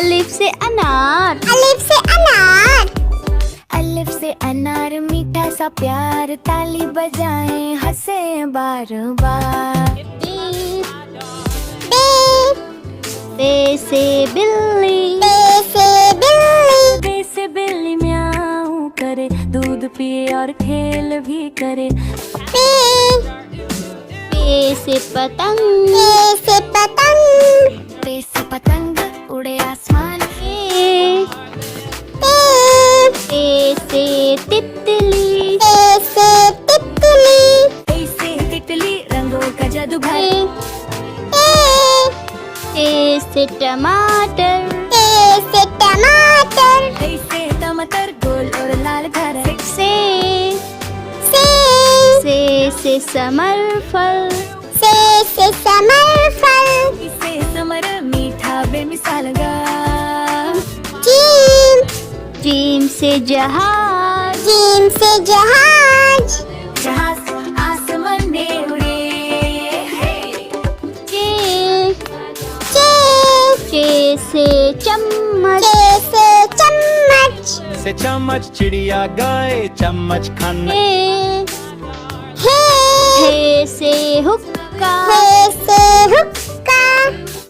अलिफ से अनार। अलिफ से अनार। अलिफ से अनार मीठा सा प्यार, ताली बजाएं हंसे बार बार। बे से बिल्ली। बे से बिल्ली। बे से बिल्ली म्याऊं करे, दूध पिए और खेल भी करे। पे से पतंग। पे से पतंग। पे से पतंग उड़े आसमान। पे से तितली। पे से तितली। पे से तितली रंगों का जादूगर। पे से टमाटर। पे से टमाटर। पे से टमाटर गोल और लाल घर। से समर फल। से समर फल। से समर मीठा बेमिसाल गा। जीम से जहाज। जीम से जहाज। जहाज आसमान में उड़े। चे से चम्मच। से चम्मच। से चम्मच चिड़िया गए चम्मच खाने। हे से हुक्का। हे से हुक्का।